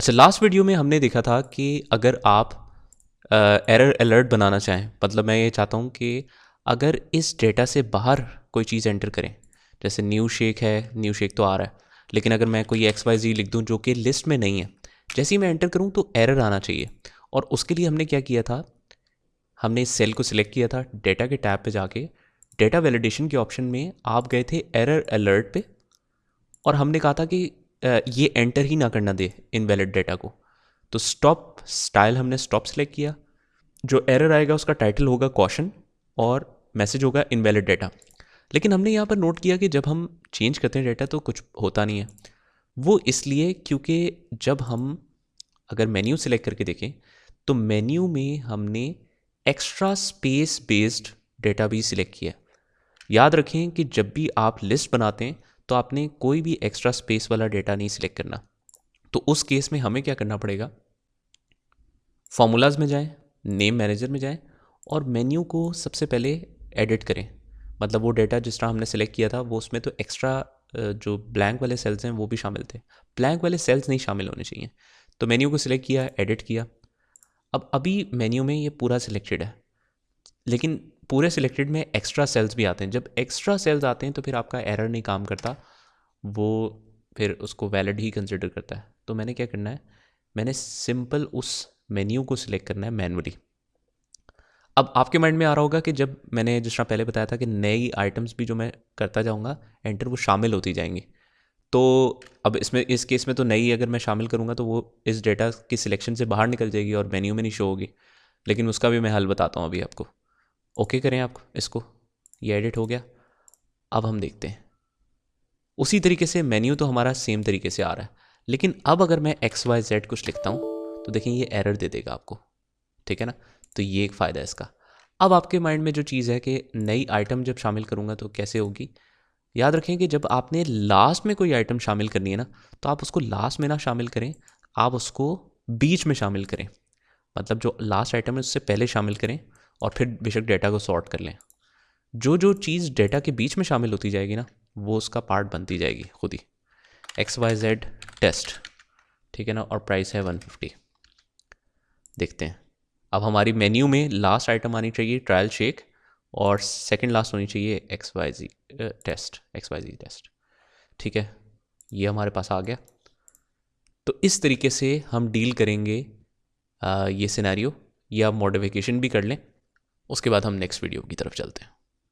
अच्छा, last video में हमने देखा था कि अगर आप एरर अलर्ट बनाना चाहें, मतलब मैं ये चाहता हूँ कि अगर इस डेटा से बाहर कोई चीज़ एंटर करें, जैसे न्यू शेक है, न्यू शेक तो आ रहा है, लेकिन अगर मैं कोई XYZ लिख दूँ जो कि लिस्ट में नहीं है, जैसे ही मैं एंटर करूँ तो एरर आना चाहिए। और उसके लिए हमने क्या किया था, हमने इस सेल को सिलेक्ट किया था, डेटा के टैब पे जाके डेटा वैलिडेशन के ऑप्शन में आप गए थे एरर अलर्ट पे, और हमने कहा था कि ये एंटर ही ना करना दे इनवैलिड डेटा को। तो स्टॉप स्टाइल हमने स्टॉप सेलेक्ट किया। जो एरर आएगा उसका टाइटल होगा क्वेश्चन और मैसेज होगा इनवैलिड डेटा। लेकिन हमने यहाँ पर नोट किया कि जब हम चेंज करते हैं डेटा तो कुछ होता नहीं है। वो इसलिए क्योंकि जब हम अगर मेन्यू सेलेक्ट करके देखें तो मेन्यू में हमने एक्स्ट्रा स्पेस बेस्ड डेटा भी सिलेक्ट किया। याद रखें कि जब भी आप लिस्ट बनाते हैं तो आपने कोई भी एक्स्ट्रा स्पेस वाला डेटा नहीं सिलेक्ट करना। तो उस केस में हमें क्या करना पड़ेगा, फॉर्मूलाज में जाएं, नेम मैनेजर में जाएं और मेन्यू को सबसे पहले एडिट करें। मतलब वो डेटा जिस तरह हमने सेलेक्ट किया था वो उसमें तो एक्स्ट्रा जो ब्लैंक वाले सेल्स हैं वो भी शामिल थे, ब्लैंक वाले सेल्स नहीं शामिल होने चाहिए। तो मेन्यू को सिलेक्ट किया, एडिट किया। अब अभी मेन्यू में ये पूरा सिलेक्टेड है, लेकिन पूरे सिलेक्टेड में एक्स्ट्रा सेल्स भी आते हैं। जब एक्स्ट्रा सेल्स आते हैं तो फिर आपका एरर नहीं काम करता, वो फिर उसको वैलिड ही कंसिडर करता है। तो मैंने क्या करना है, मैंने सिंपल उस मेन्यू को सिलेक्ट करना है मैनुअली। अब आपके माइंड में आ रहा होगा कि जब मैंने जिस तरह पहले बताया था कि नई आइटम्स भी जो मैं करता जाऊंगा एंटर, वो शामिल होती जाएंगी। तो अब इसमें इस केस में तो नई अगर मैं शामिल करूंगा तो वो इस डेटा की सिलेक्शन से बाहर निकल जाएगी और मेन्यू में नहीं शो होगी। लेकिन उसका भी मैं हल बताता हूँ अभी आपको। ओके करें आप इसको, ये एडिट हो गया। अब हम देखते हैं उसी तरीके से मेन्यू तो हमारा सेम तरीके से आ रहा है, लेकिन अब अगर मैं XYZ कुछ लिखता हूँ तो देखें ये एरर दे देगा आपको। ठीक है ना, तो ये एक फ़ायदा है इसका। अब आपके माइंड में जो चीज़ है कि नई आइटम जब शामिल करूँगा तो कैसे होगी, याद रखें कि जब आपने लास्ट में कोई आइटम शामिल करनी है ना, तो आप उसको लास्ट में ना शामिल करें, आप उसको बीच में शामिल करें। मतलब जो लास्ट आइटम है उससे पहले शामिल करें और फिर बेशक डेटा को सॉर्ट कर लें। जो जो चीज़ डेटा के बीच में शामिल होती जाएगी ना, वो उसका पार्ट बनती जाएगी खुद ही। XYZ टेस्ट, ठीक है ना, और प्राइस है 150। देखते हैं, अब हमारी मेन्यू में लास्ट आइटम आनी चाहिए ट्रायल शेक, और सेकंड लास्ट होनी चाहिए XYZ टेस्ट। ठीक है, ये हमारे पास आ गया। तो इस तरीके से हम डील करेंगे ये सिनेरियो, या मॉडिफिकेशन भी कर लें। उसके बाद हम नेक्स्ट वीडियो की तरफ चलते हैं।